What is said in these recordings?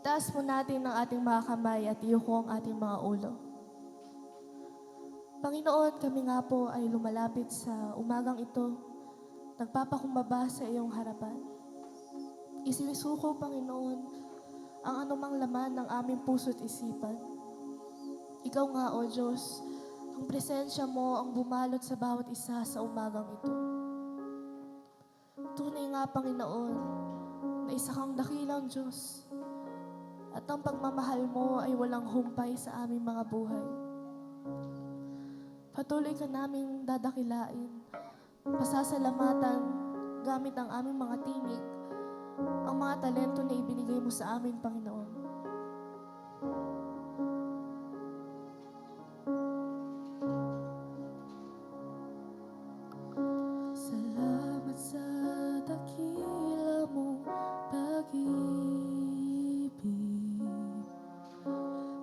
Itaas mo natin ang ating mga kamay at iyuko ang ating mga ulo. Panginoon, kami nga po ay lumalapit sa umagang ito, nagpapakumbaba sa iyong harapan. Isinisuko, Panginoon, ang anumang laman ng aming puso't isipan. Ikaw nga, O Diyos, ang presensya mo ang bumalot sa bawat isa sa umagang ito. Tunay nga, Panginoon, na isa kang dakilang Diyos at ang pagmamahal mo ay walang humpay sa aming mga buhay. Patuloy ka naming dadakilain, pasasalamatan gamit ang aming mga tinig, ang mga talento na ibinigay mo sa amin, Panginoon. Salamat sa dakila mong pag-ibig.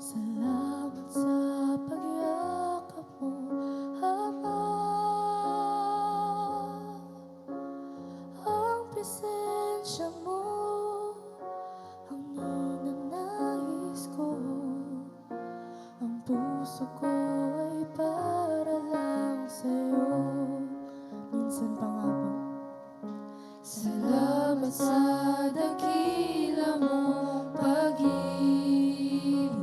Salamat sa pagyakap mo, Ama. Ang presensya mo ang ninanais ko. Ang puso ko ay para lang sa'yo. Minsan pa nga po. Salamat sa dakila mong pag-ibig.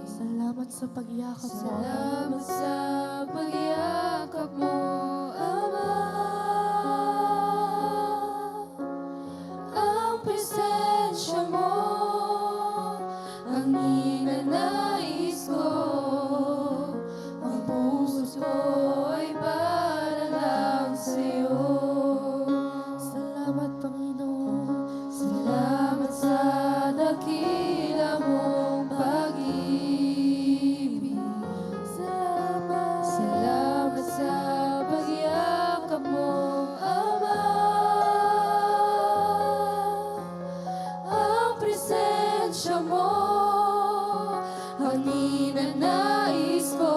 Salamat sa pagyakap mo. Salamat sa pagyakap mo, Ama. Ang presensya mo ang ninanais ko. Ang puso ko ay para lang sa'yo. Salamat, Panginoon. Salamat sa dakila mong pag-ibig. Salamat. Salamat sa pagyakap mo, Ama. Ang presensya mo ang ninanais ko.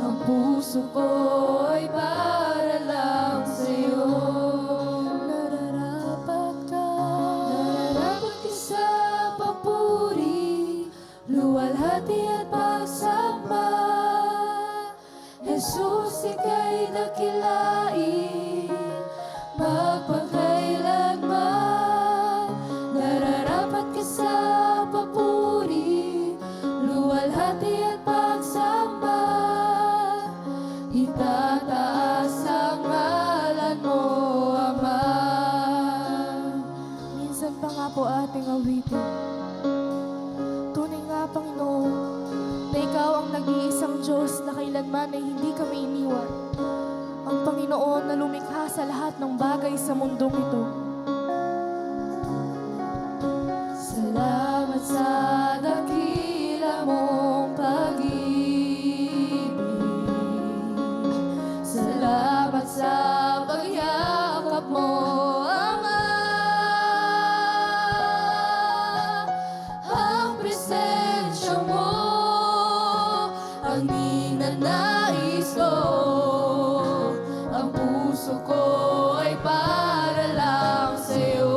Ang puso ko ay para lang sa'yo. Nararapat ka. Nararapat ka sa papuri, luwalhati at pagsamba. Jesus, ika'y dakilain, magpakailanman. Nararapat ka sa papuri, luwalhati at pagsamba. Itataas ang ngalan mo, Ama. Minsan pa nga po ating awitin. Tunay nga, Panginoon, na Ikaw ang nag-iisang Diyos na kailanman ay hindi kami iniwan. Ang Panginoon na lumikha sa lahat ng bagay sa mundong ito. Salamat sa dakila mong pag-ibig. Salamat sa pagyakap mo, Ama. Ang presensya mo ang ninanais ko. Ang puso ko ay para lang sa'yo.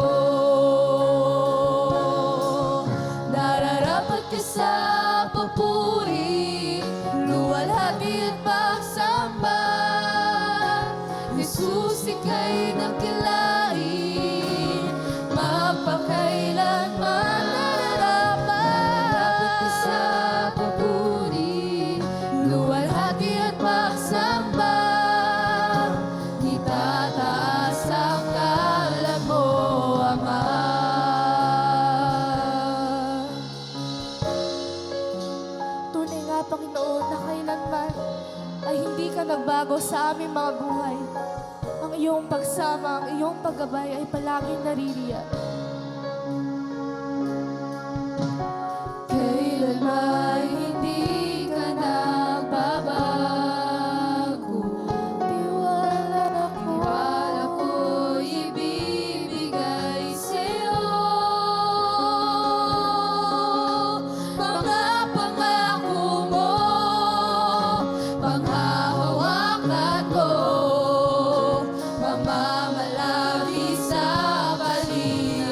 Nararapat ka sa papuri, luwalhati at pagsamba. Jesus, ika'y dakilain, magpakailanman. Nararapat ka sa papuri, luwalhati at pagsamba. Itataas ang ngalan mo, Ama. Tunay nga, Panginoon, na kailanman ay hindi ka nagbago sa aming mga buhay. Ang iyong pagsama, ang iyong paggabay ay palaging naririyan. Kailanman hindi ka nagbabago. Tiwala Tiwala ko'y ibibigay sa'yo. Mga pangako mo, panghahawakan ko, mamamalagi sa paligid.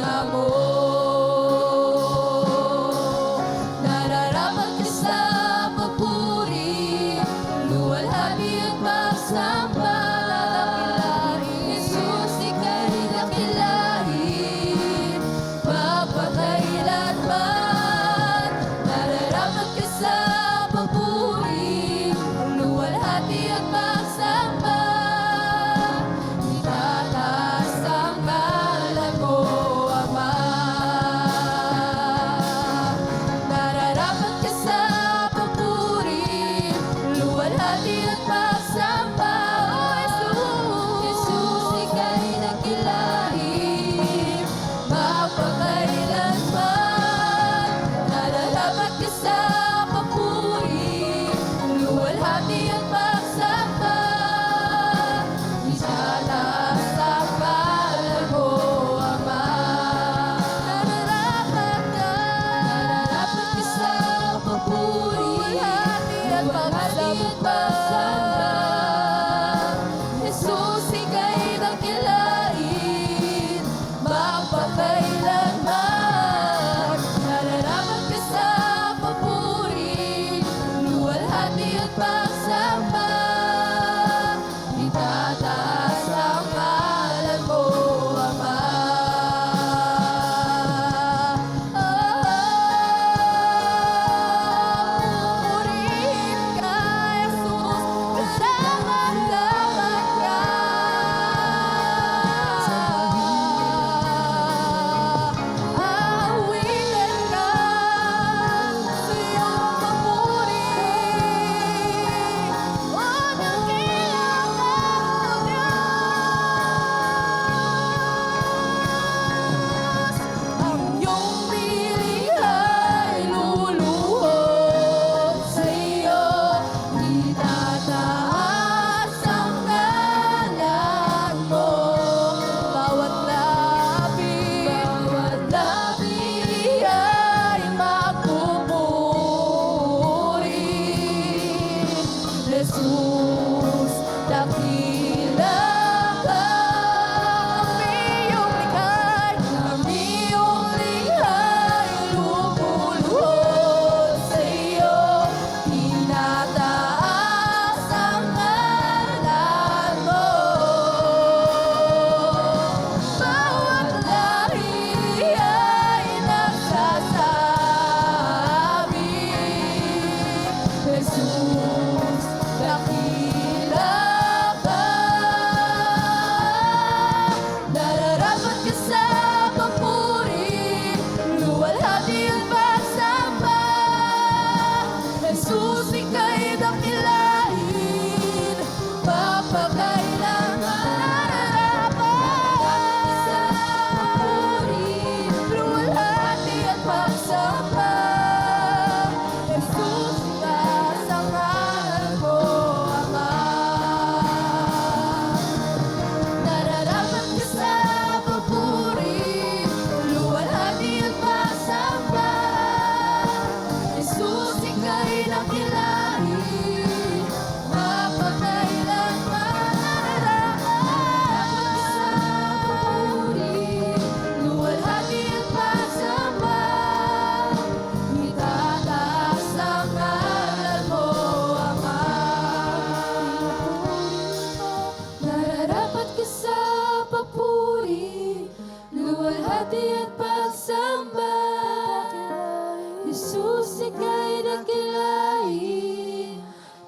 Jesus, ika'y dakilain,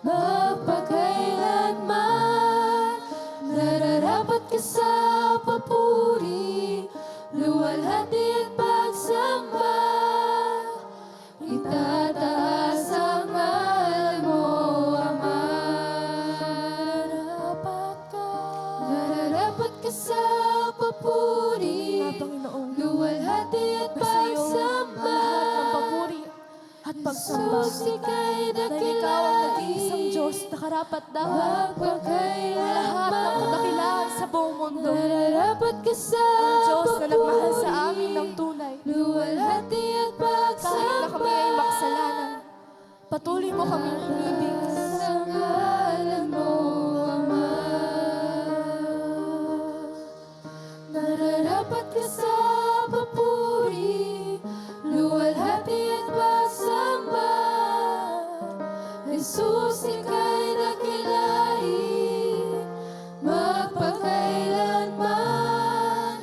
magpakailanman. Nararapat ka sa papuri, luwalhati at pagsamba. Itataas ang ngalan mo, Ama. Nararapat ka sa papuri, Nga, Panginoon, luwalhati at nasa iyo ang pagsamba. lahat ng papuri at pagsamba. Jesus, ika'y Dahil ikaw ang nag-iisang Diyos na karapat dapat lahat ng kadakilaan sa buong mundo. Nararapat ka sa Ang Diyos na nagmahal sa papuri, amin ng tunay. luwalhati at Kahit na kami pagsamba. ay makasalanan, patuloy mo kaming inibig. Sa ngalan mo, Ama. Nararapat ka sa papuri, luwalhati at pagsamba. Jesus, ika'y dakilain, magpakailanman.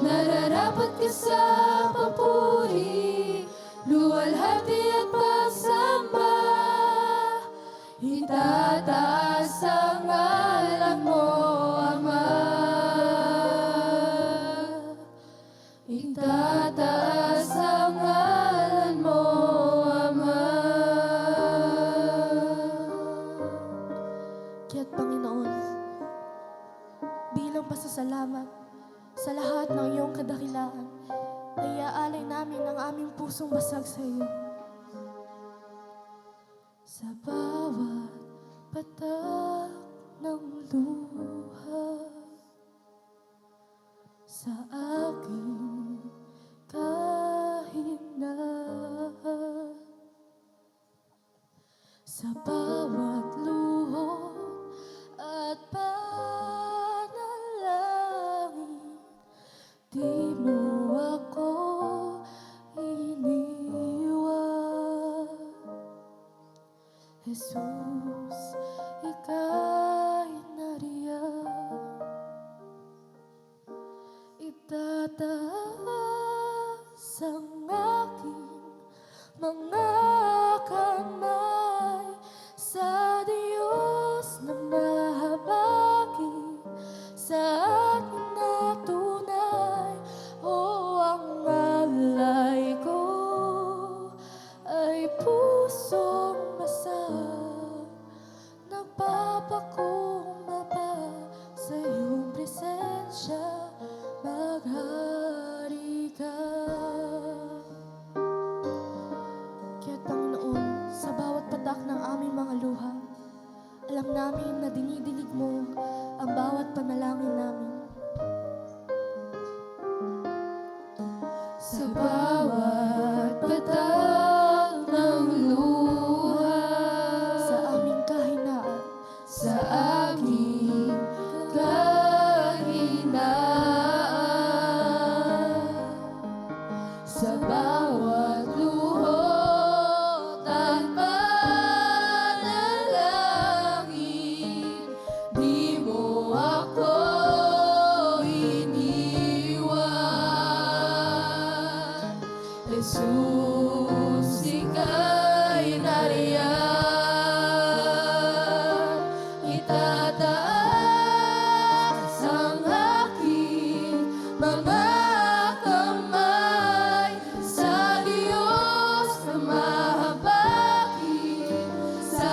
Nararapat ka sa papuri, luwalhati at pagsamba. Itataas ang ngalan mo, Ama. Itataas ang ngalan mo, Ama. Kaya't Panginoon, bilang pasasalamat sa lahat ng iyong kadakilaan, ay iaalay namin ang aming pusong basag sa iyo. Sa bawat patak ng luha, sa aking kahinaan, sa bawat luho at panalangin, di mo ako iniwan. Jesus, ika'y nariyan, itataas ang aking mga kamay sa Diyos na mahabagin sa akin na tunay. O ang alay ko ay pusong basag, nagpapakumbaba sa iyong presensya, maghari ka. Kaya Panginoon, sa bawat patak ng aming mga luha, alam namin na dinidinig mo ang bawat panalangin namin. Sa bawat patak ng luha, Sa aming kahinaan, sa aking kahinaan, sa bawat luhot at panalangin, di mo ako iniwan. Jesus, ika'y nariyan, itataas ang aking mga kamay sa Diyos na mahabagin sa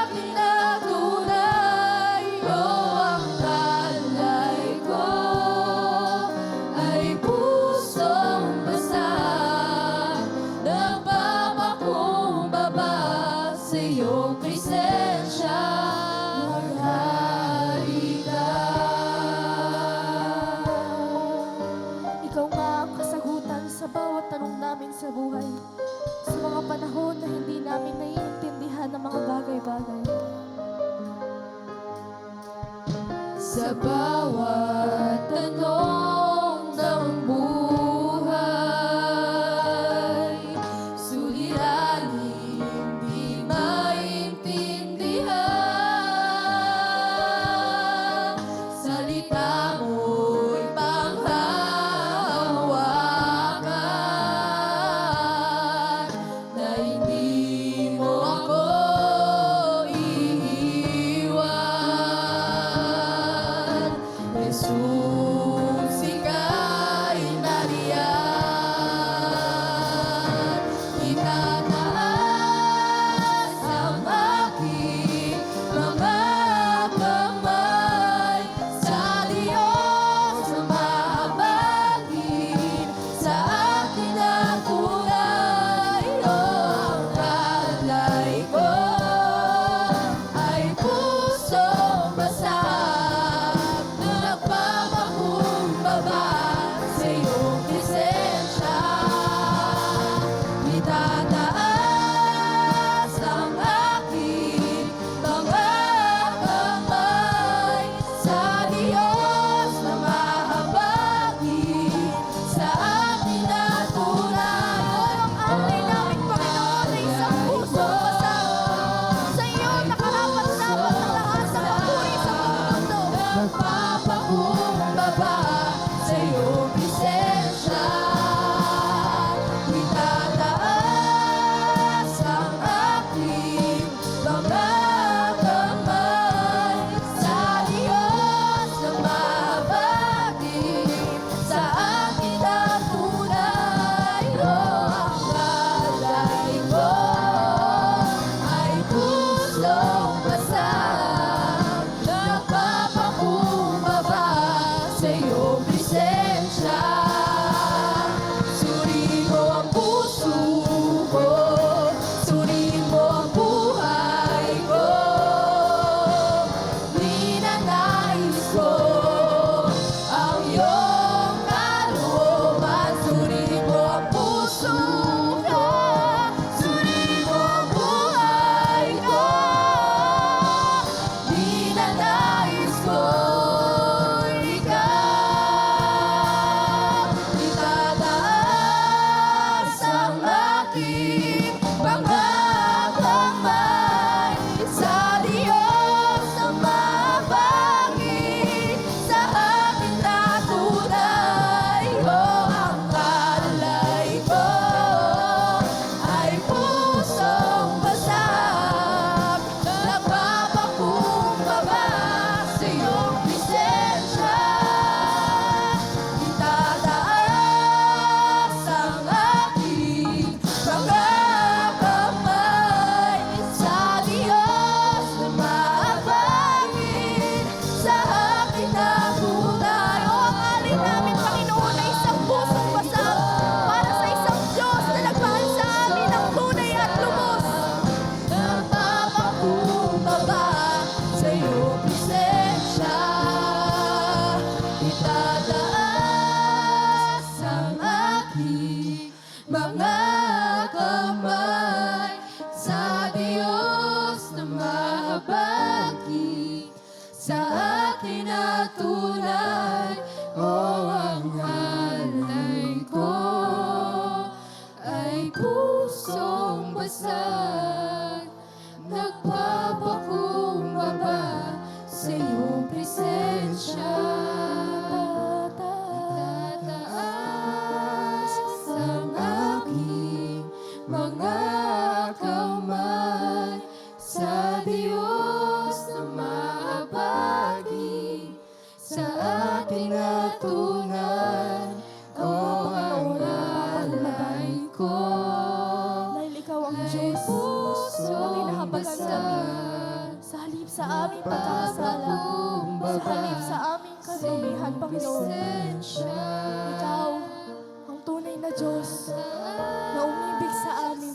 akin na tunay. O ang alay ko ay pusong basag, nagpapakumbaba sa iyong presensya, maghari ka. ikaw nga ang kasagutan sa bawat tanong namin sa buhay, sa mga panahon na hindi namin naiintindihan ng mga bagay-bagay. Sa bawat tanong ng buhay, suliranin di maintindihan, salita mo'y panghahawakan, mga kamay sa Diyos na mahabagi sa akin na tunay. Oh, ang alay ko ay pusong basag, nagpapakumbaba sa iyong presensya. Tataas ang aking mga kamay sa Diyos na mahabagi sa aking natunan. Oh, ang alay ko Dahil ikaw ang ay Diyos na pusong kinahabagan kami. Sa halip sa aming pagkakasala, sa halip sa aming karumihan, Panginoon. Ikaw, ang tunay na Diyos na umibig sa amin,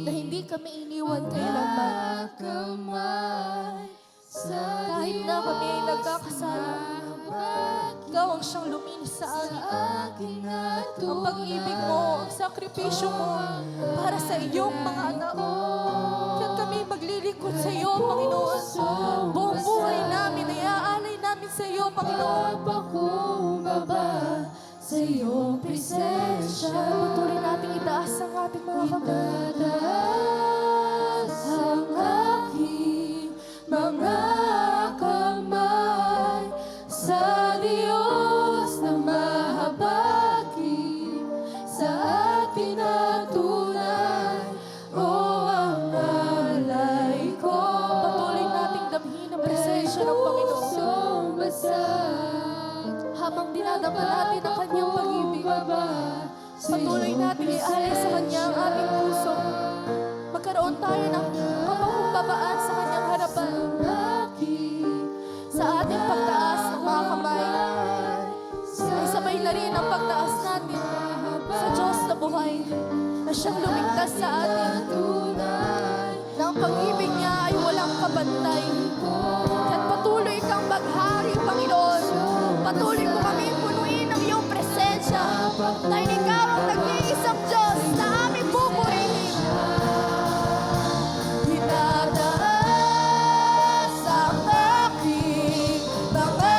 na hindi kami iniwan kailanman. Kahit na kami ay nagkakasala, ikaw ang siyang luminis sa amin. Ang pag-ibig mo, ang sakripisyo mo para sa iyong mga anak. Kaya kami maglilingkod sa iyo, Panginoon. Buong buhay namin ay aalay namin sa iyo, Panginoon. Pakumbaba sa iyong presensya. Patuloy natin itaas ang ating mga kamay. Itataas ang aking mga kamay sa Diyos na mahabagi sa akin na tunay. Oh, ang alay ko Patuloy nating damhin ang presensya ng Panginoon. pusong basag, Habang dinadama natin ang kanyang pag-ibig, patuloy natin ialay sa kanya ang ating puso. Magkaroon tayo ng kapakumbabaan sa kanyang harapan. Sa ating pagtaas ng mga kamay, ay sabay na rin ang pagtaas natin sa Diyos na buhay, na siyang lumigtas sa atin, na ang pag-ibig niya ay walang kabantay. At patuloy kang maghari, Panginoon. Patuloy mo kami punuin ng iyong presensya, dahil ikaw ang nag-iisang Diyos na aming pupurihin. Itataas ang aking mga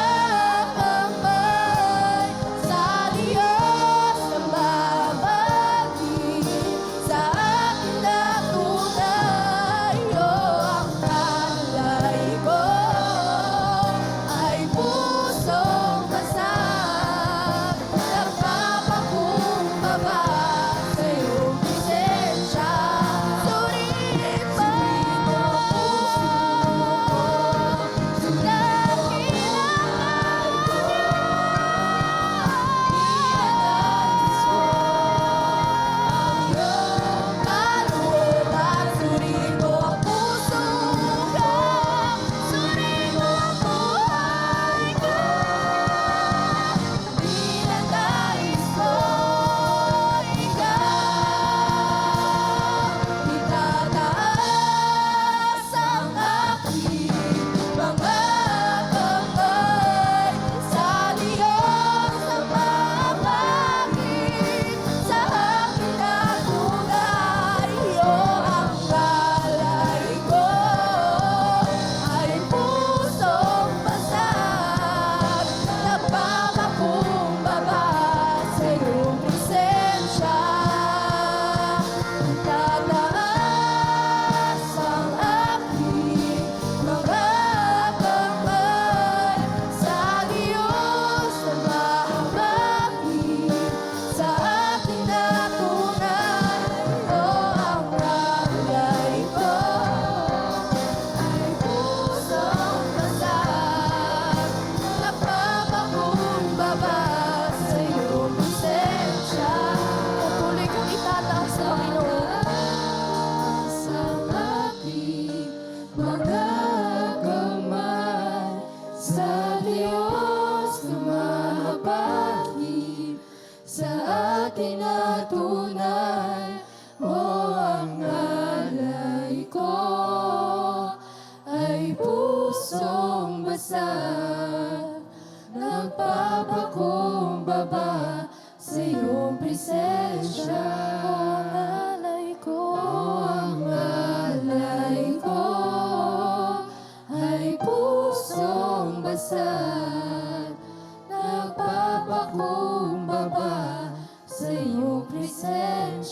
kamay sa Diyos na mahabagi sa akin na tunay. Oh, ang alay ko ay pusong basag, nagpapakumbaba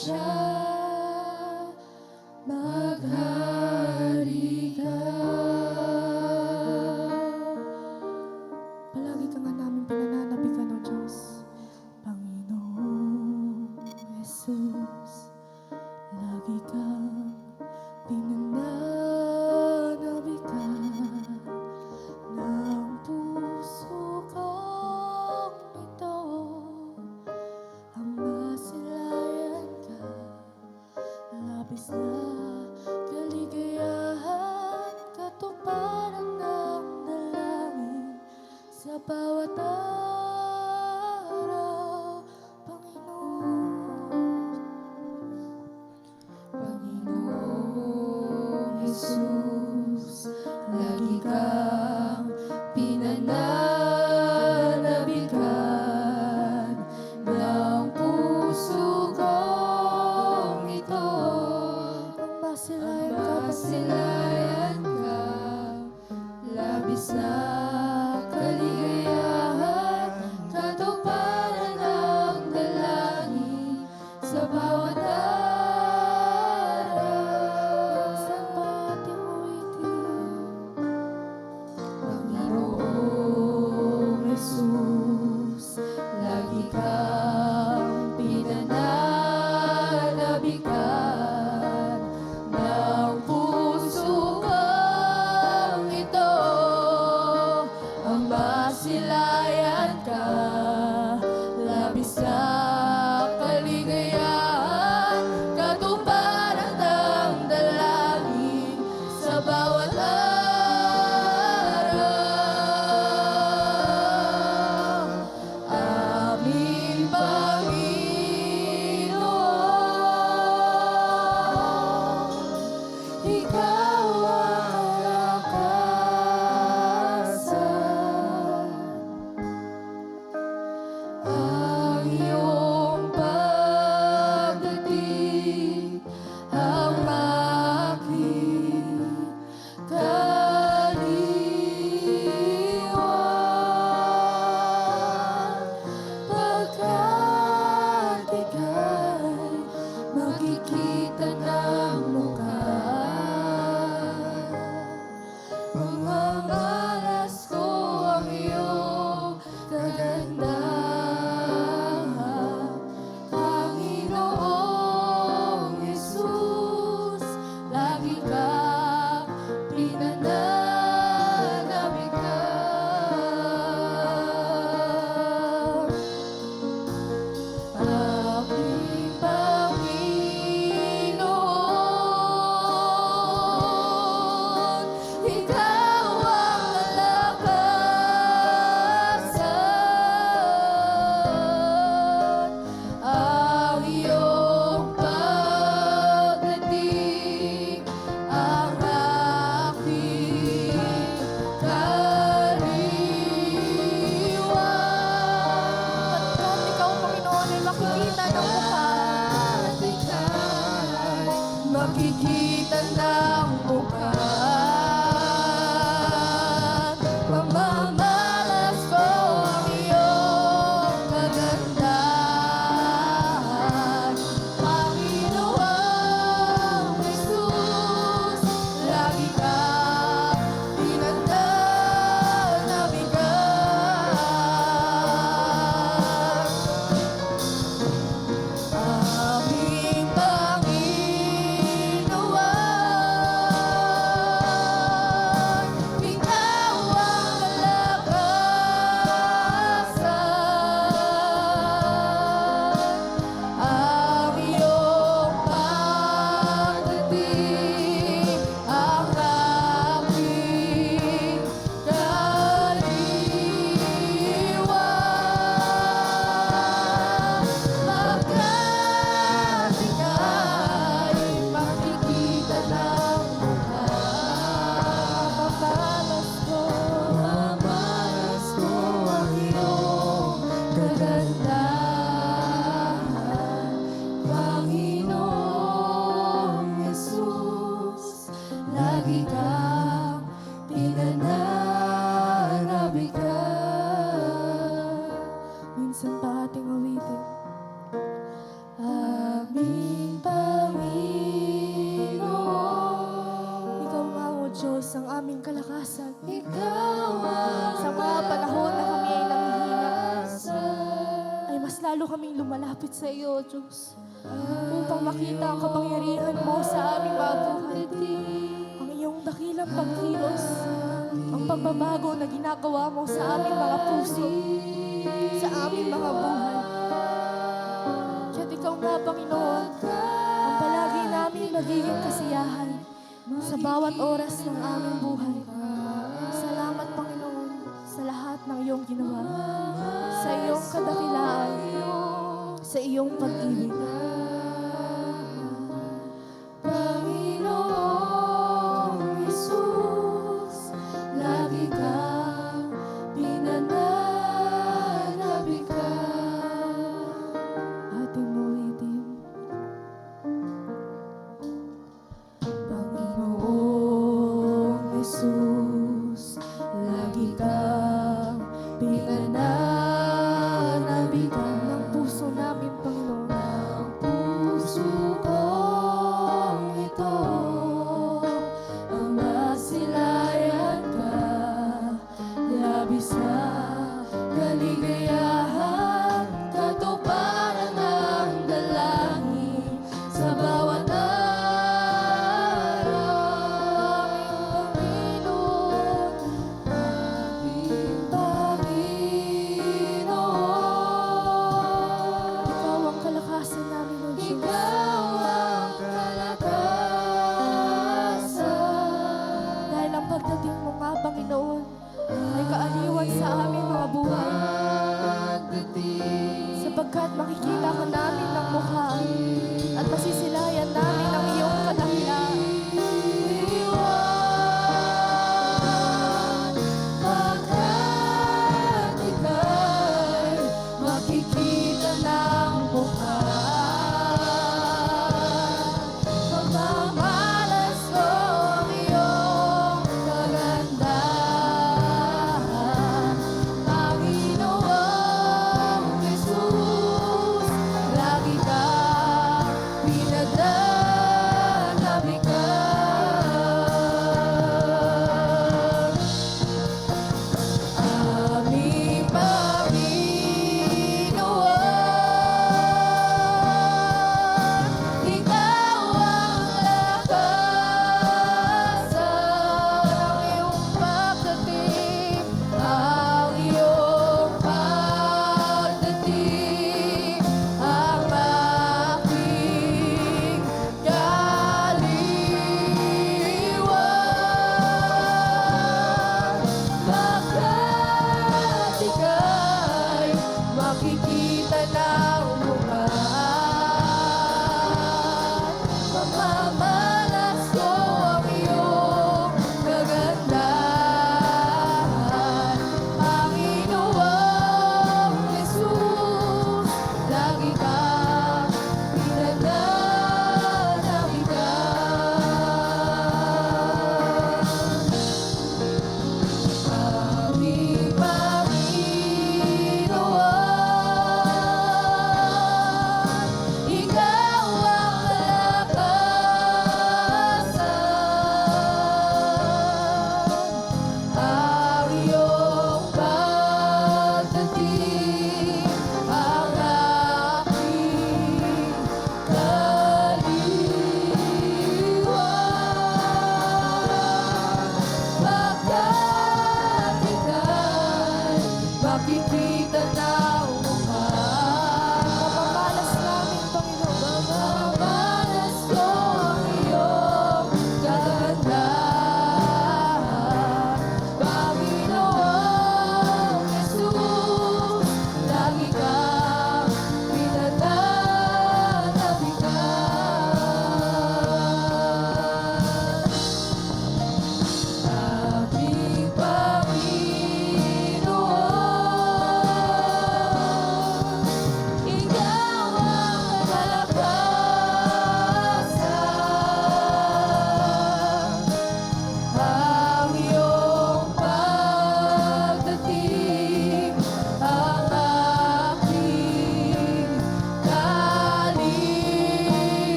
siya, maghari ka. Palagi ka nga namin pinananabikan, O Diyos. Panginoong Jesus, lagi kang pinananabikan ng puso kong ito. Ang masilayan ka, labis na kaligayahan, katuparan ng dalangin sa bawat araw, Panginoon. Panginoong Jesus, lagi kang pinananabikan ng puso kong ito. Ang Ang masilayan ka, masilayan ka, labis na kaligayahan, katuparan ng dalangin sa bawat araw. Minsan pa ating uwitin. Panginoong Jesus, lagi kang pinananabikan ng puso kong ito. Ang masilayan ka, labis na kaligayahan, katuparan ng dalangin sa bawat araw. Aming Panginoon, Ikaw ang kalakasan. Ang iyong pagdating ang aking kaliwan. Pagkat ika'y makikita ng mukha, pamamalas ko ang iyong kagandahan. Panginoong Jesus, lagi kang pinananabikan. Aking Panginoon, Ikaw ang kalakasan. Ang iyong pagdating ang aking kaliwan. Pagkat ikaw, Panginoon, ay makikita ng mukha. At ika'y makikita ng mukha. Mamamalas ko ang iyong kagandahan. Panginoong Jesus, lagi kang pinananabikan. Aming Panginoon, aming kalakasan. Ikaw ang Sa mga panahon na kami ay nanghihina, kalakasan. ay mas lalo kaming lumalapit sa iyo, Diyos, upang makita ang kapangyarihan mo sa aming mga buhay. Ang iyong dakilang pagkilos, ang pagbabago na ginagawa mo sa aming mga puso, sa aming mga buhay. Kaya't ikaw nga, Panginoon, ang palagi namin magiging kasiyahan sa bawat oras ng aming buhay. Salamat, Panginoon, sa lahat ng iyong ginawa, sa iyong kadakilaan, sa iyong pag-ibig. Panginoong Jesus, lagi kang pinananabikan. Ating ulitin. Panginoong Jesus, lagi kang pinananabikan. Ng puso namin, Panginoon, Ang puso kong ito, ang masilayan ka, labis na kaligayahan, katuparan ng dalangin sa bawat araw. Aming Panginoon, ikaw ang kalakasan namin, O Diyos. ikaw ang kalakasan. Dahil ang pagdating mo nga, Panginoon, ay kaaliwan sa aming mga buhay. Sapagkat makikita ka namin ng mukha at masisilayan namin ang iyong kadakilaan. Iwan, pagkat ika'y makikita ng mukha.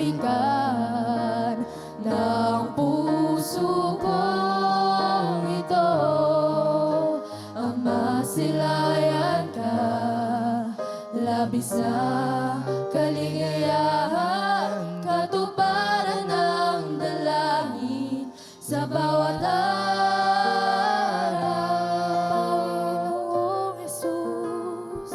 nabigan ng puso kong ito. Ama, silayan ka, labis na kaligayahan, katuparan ng dalangin sa bawat araw. Panginoong Jesus,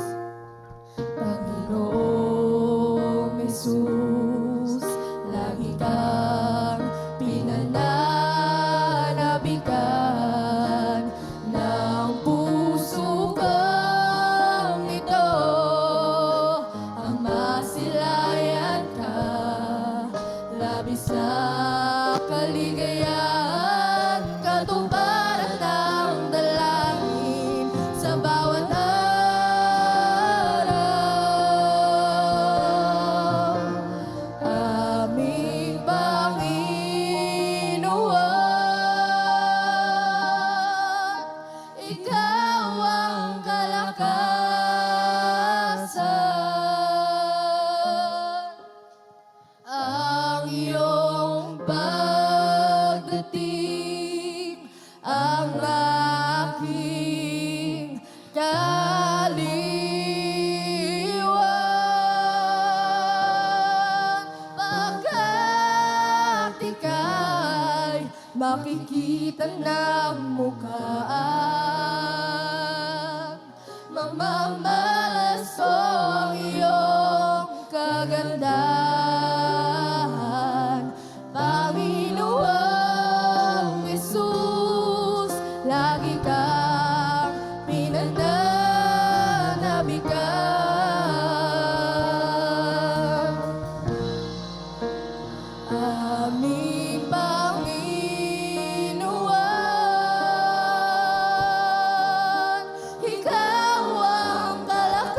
Panginoong Jesus, lagi kang pinananabigan ng puso kong ito. Ama, silayan ka, labis na kaligayahan, katuparan ng dalangin sa bawat araw. Aming Panginoon, Ikaw ang kalakasan. Ang iyong pagdating ang aking kaliwan. Pagkat ika'y makikita ng mukhaan, mamamalas ko ang iyong kagandahan. Panginoong Jesus, lagi kang pinananabigan. Aming Panginoon, Ikaw ang kalakasan.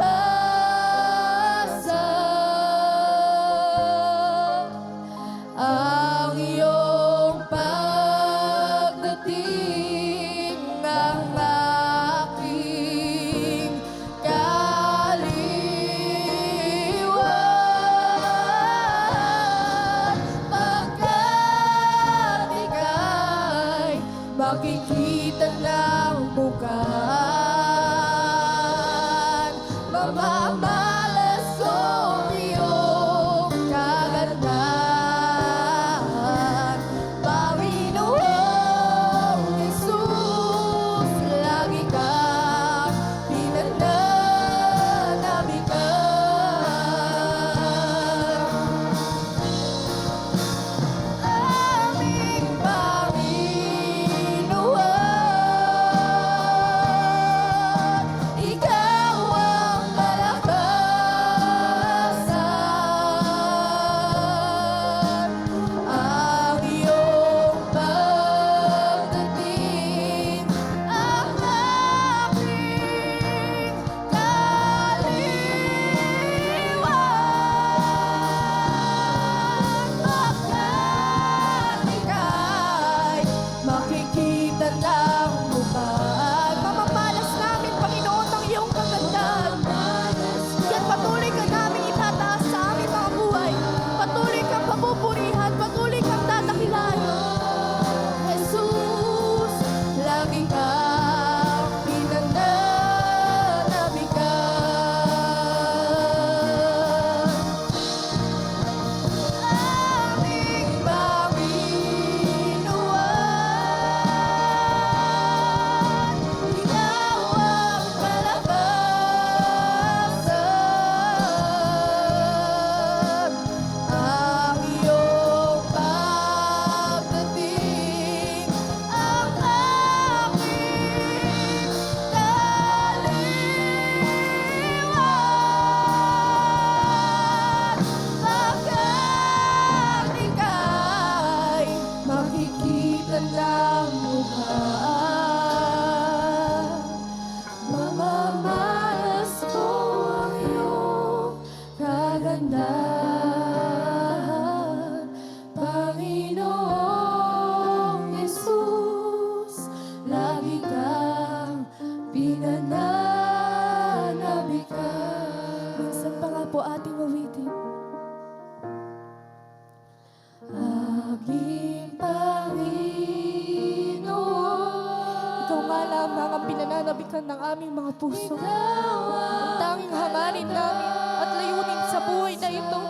pananabikan ng aming mga puso. Ang tanging hangarin namin at layunin sa buhay na ito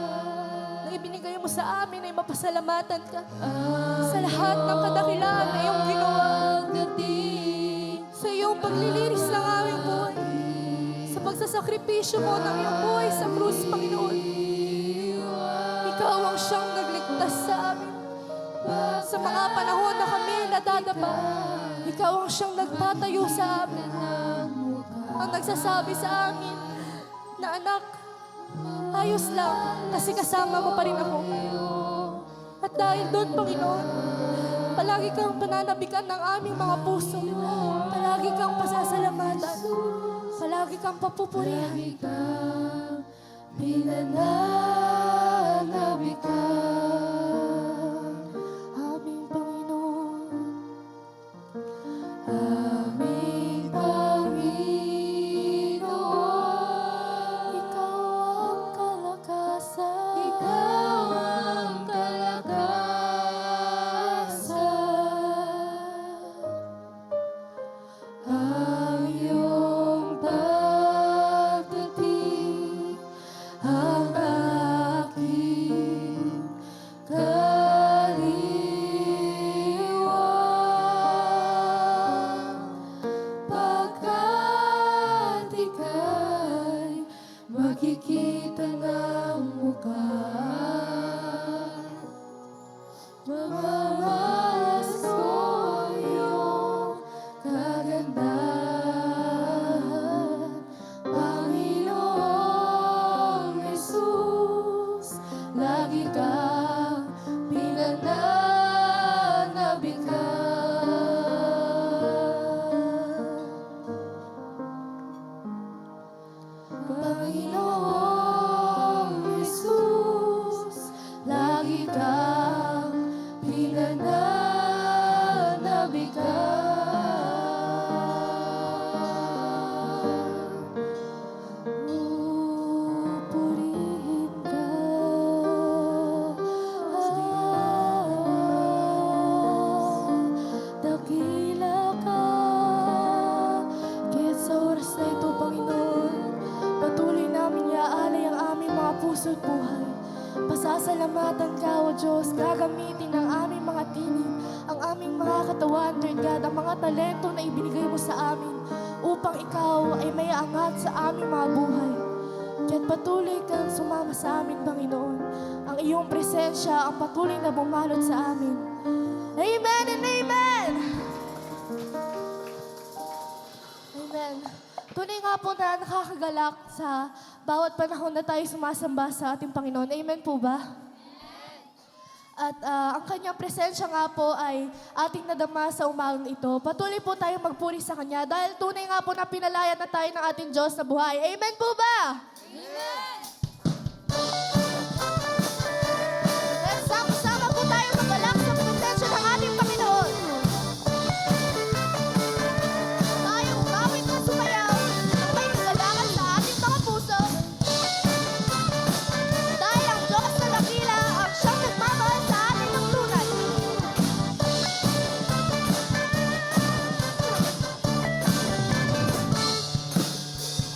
na ibinigay mo sa amin ay mapasalamatan ka sa lahat ng kadakilaan na iyong ginawa. Sa iyong paglilinis ng aming buhay. Sa pagsasakripisyo mo ng iyong buhay sa krus, Panginoon. Ikaw ang siyang nagligtas sa amin. Sa mga panahon na kami nadadapa, ikaw ang siyang nagtatayo sa amin. Ang nagsasabi sa amin na anak, ayos lang kasi kasama mo pa rin ako. At dahil doon, Panginoon, palagi kang pananabikan ng aming mga puso. Palagi kang pasasalamatan. Palagi kang papupurihan. Aming Panginoon. Aming Panginoon. Ikaw ang kalakasan. Ikaw ang kalakasan. Ang iyong pagdating ang aking kaliwang. Pagkat ika'y makikita ng mukha. Mamalas ko iyong kagandahan, Panginoong Jesus. Lagi kang pinananabikan. Panginoong Jesus, lagi kang pinananabikan. Purihin ka, dakila ka. Kahit sa oras na ito, Panginoon, patuloy namin iaalay ang aming mga puso at buhay. Pasasalamatan ka, O Diyos, gagamitin ang aming mga tinig, ang aming mga katawan, Lord God, ang mga talento na ibinigay mo sa amin upang ikaw ay may angat sa aming mga buhay. Kaya't patuloy kang sumama sa amin, Panginoon. Ang iyong presensya ang patuloy na bumalot sa amin. Amen and amen! Amen. Tunay nga po na nakakagalak sa bawat panahon na tayo sumasamba sa ating Panginoon. Amen po ba? At ang kanyang presensya nga po ay ating nadama sa umagang ito. Patuloy po tayong magpuri sa Kanya dahil tunay nga po na pinalaya na tayo ng ating Diyos na buhay. Amen po ba? Amen! Let's sama-sama po tayo magbalak sa presensya ng ating Panginoon. Tayo umawit na sumayaw ng may kagalakan sa ating mga puso. Dahil ang Diyos na dakila ang siyang nagmamahal sa atin ng tunay.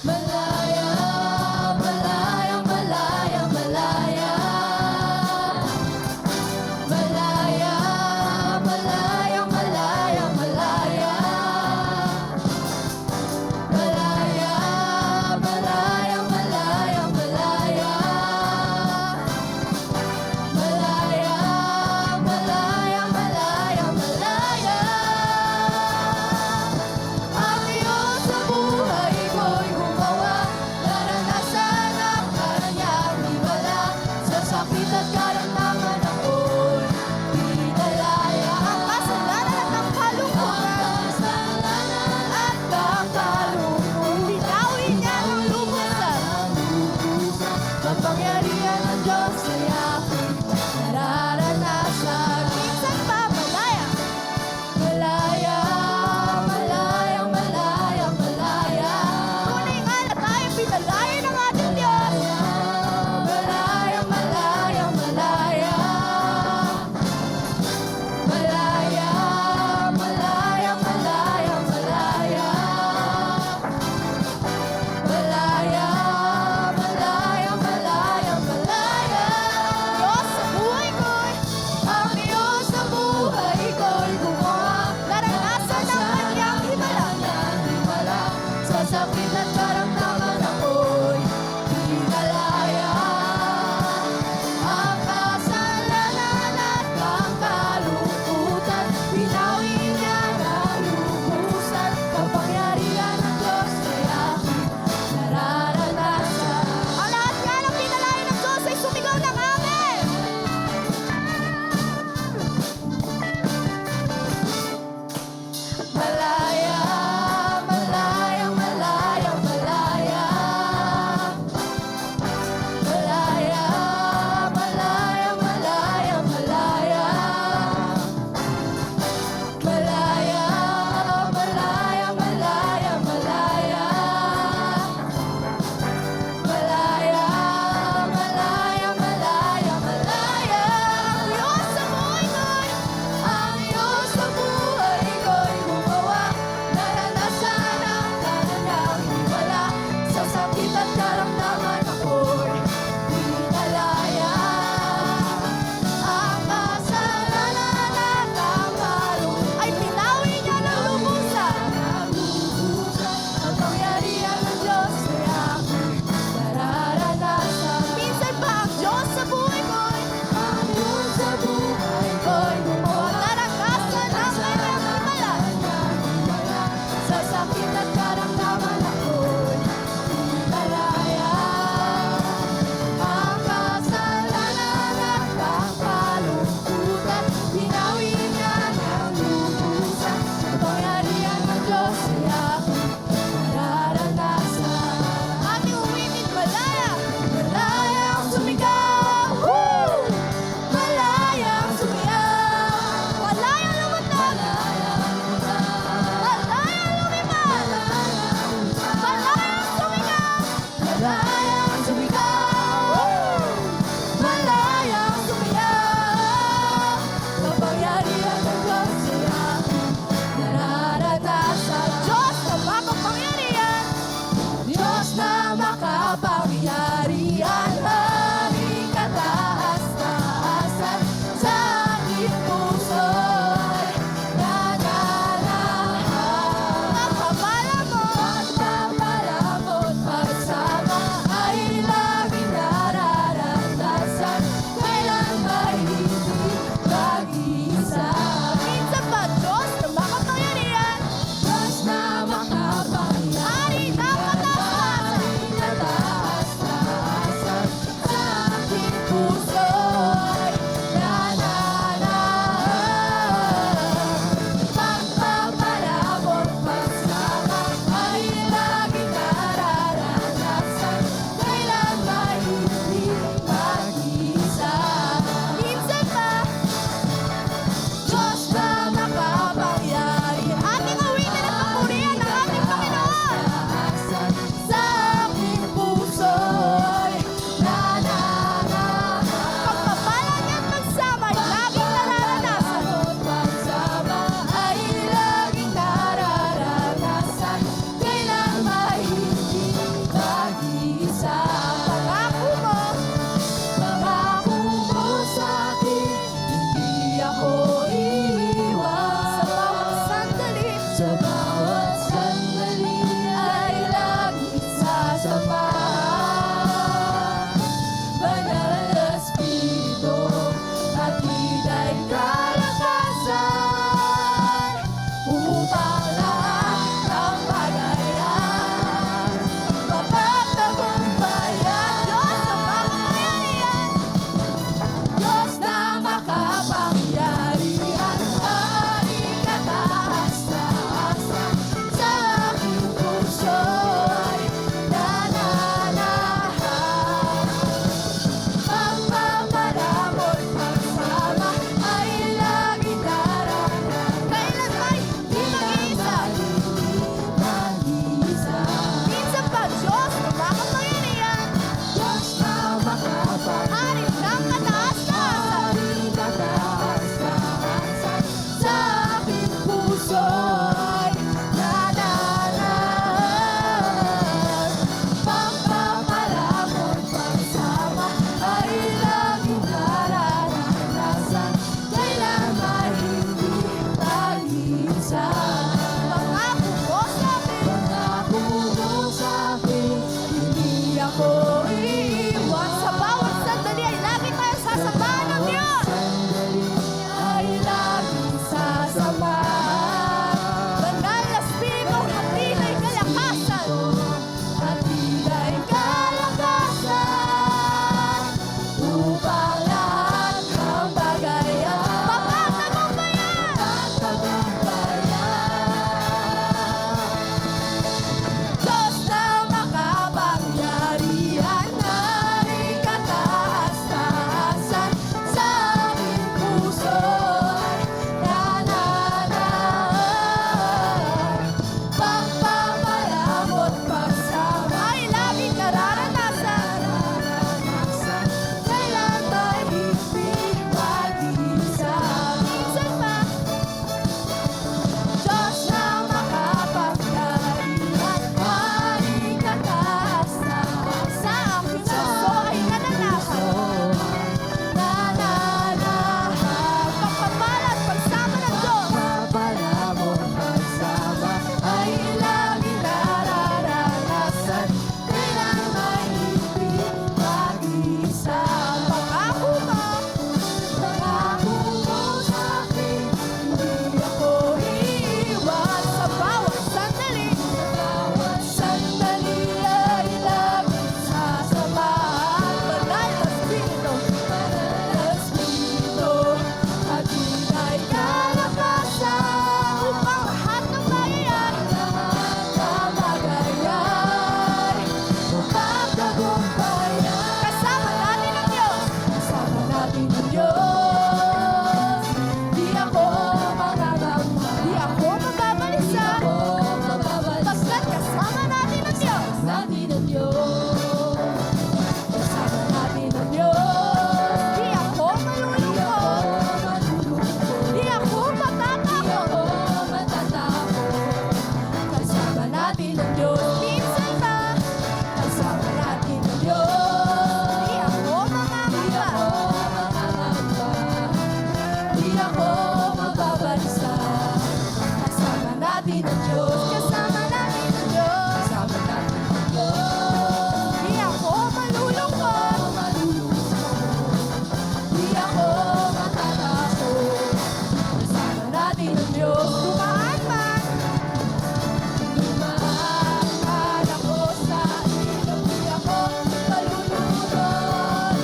Malaya, malaya. ako mababalisa. Kasama natin ang Diyos. Kasama natin ang Diyos. Kasama natin ang Diyos. Di ako malulungkot. Di ako matatakot. Kasama natin ang Diyos. Dumaan man. Dumaan man ako sa ilog. Di ako malulunod.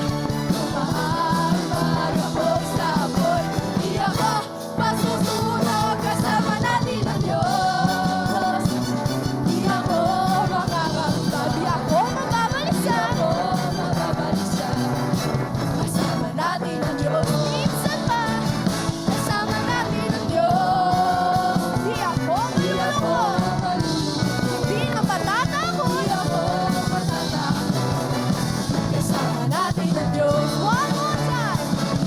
Dumaan man ako sa apoy. Di ako masusunog. Kasama natin ang Diyos. Di ako makakanta. Di ako mababalisa. Di ako mababalisa. Kasama natin ang Diyos. Minsan pa, kasama natin ang Diyos. Di ako malulungkot. Hindi na matatakot. Di ako matatakot. Kasama natin ang Diyos. One more time.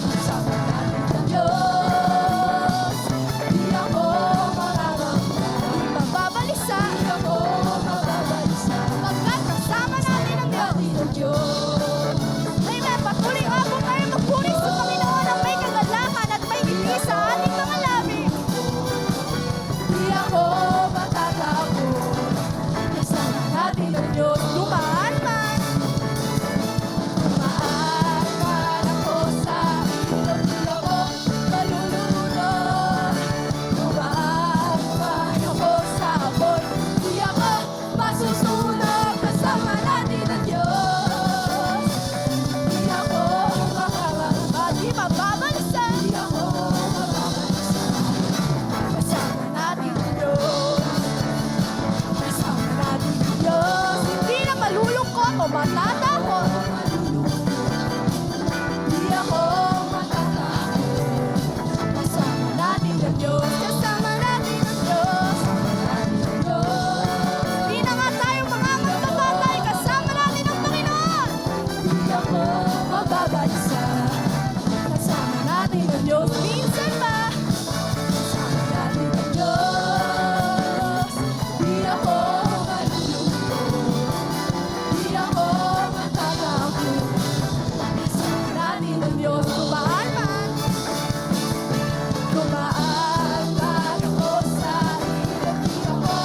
Kasama natin ang Diyos. Di ako makakanta. Di mababalisa. Di ako mababalisa. Pagkat kasama natin ang Diyos. Amen. Patuloy ako tayo magpuri sa Panginoon ang may kagalakan at may ngiti sa ating mga labi. Di ako matatakot. Kasama natin ang Diyos. Dumaan man. Dumaan man ako sa ilog. Di ako malulunod. Dumaan man ako sa apoy. Di ako masusunog. Kasama natin ang Diyos. Di ako makakanta. Di mababalisa. Di ako mababalisa. Kasama natin ang Diyos. Kasama natin ang Diyos. Hindi na malulungkot o matatakot. Di ako matatakot. Kasama natin ang Diyos. Kasama natin ang Diyos. Di na nga tayo mga magbabatay. Kasama natin ang Panginoon. Di ako mababalisa. Kasama natin ang Diyos. Minsan pa, kasama natin ang Diyos. Di ako malulungkot. Di ako matatakot. Kasama natin ang Diyos. Dumaan man. Dumaan man ako sa ilog. Di ako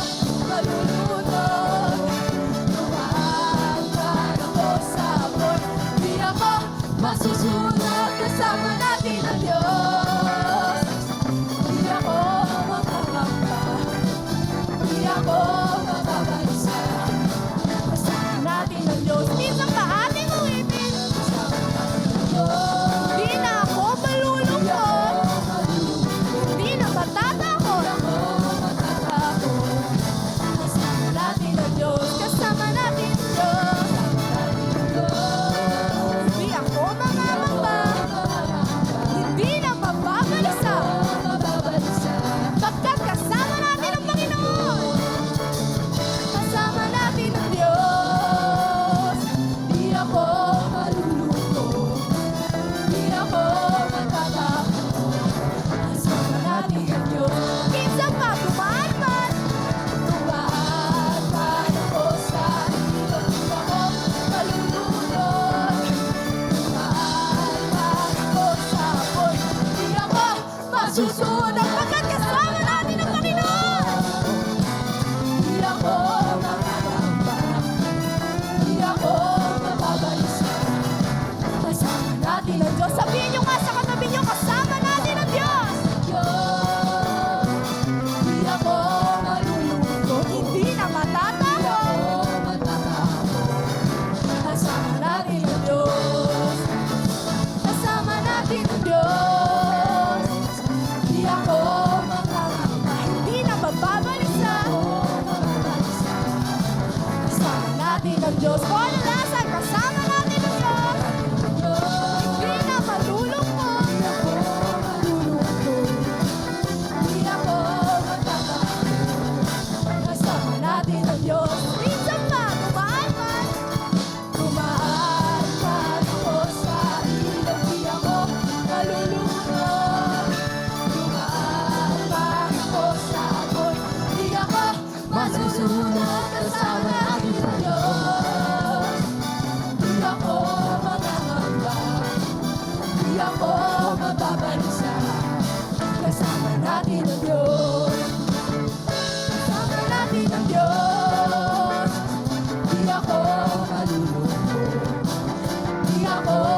malulunod. Dumaan man ako sa apoy. Di ako masusunog. Kasama natin ang Diyos. Di ako makakanta. Di ako mababalisa. Kasama natin ang Diyos. Minsan pa ating uwitin. Kasama natin ang Diyos. Di na ako malulungkot. Di na matatakot. Di ako matatakot. Kasama natin ang Diyos. Kasama natin ang Diyos. Di ako mangangamba. Hindi na mababalisa. Pagkat kasama natin ang Panginoon. Kasama natin ang Diyos. Di ako malulungkot. Di ako matatakot. Kasama natin ang Diyos. Minsan pa dumaan man. Dumaan man ako sa ilog. Di ako malulunod. Dumaan man ako sa apoy. Di ako masusunog. Pagkat kasama natin ang Panginoon. Di ako makakamba. Di ako mababalisa. Kasama natin ang Diyos. Sabihin nyo nga sa katabi nyo, kasama natin ang Diyos. Diyos. Di ako malulungkot. Hindi na matatakot. Di ako matatakot. Kasama natin ang Diyos. Kasama natin ang Diyos. Di ako makakanta. Hindi na mababalisa. Kasama natin ang Diyos. Kadalasan, kasama natin ang Diyos. Hindi na malulungkot. Di ako matatakot. Kasama natin ang Diyos. Minsan pa, dumaan man. Dumaan man ako sa ilog. Di ako malulunod. Dumaan man ako sa apoy. Di ako masusunod. Kasama natin ang Diyos. natin ang Diyos. Kasama natin ang Diyos. Di ako malulungkot. Di ako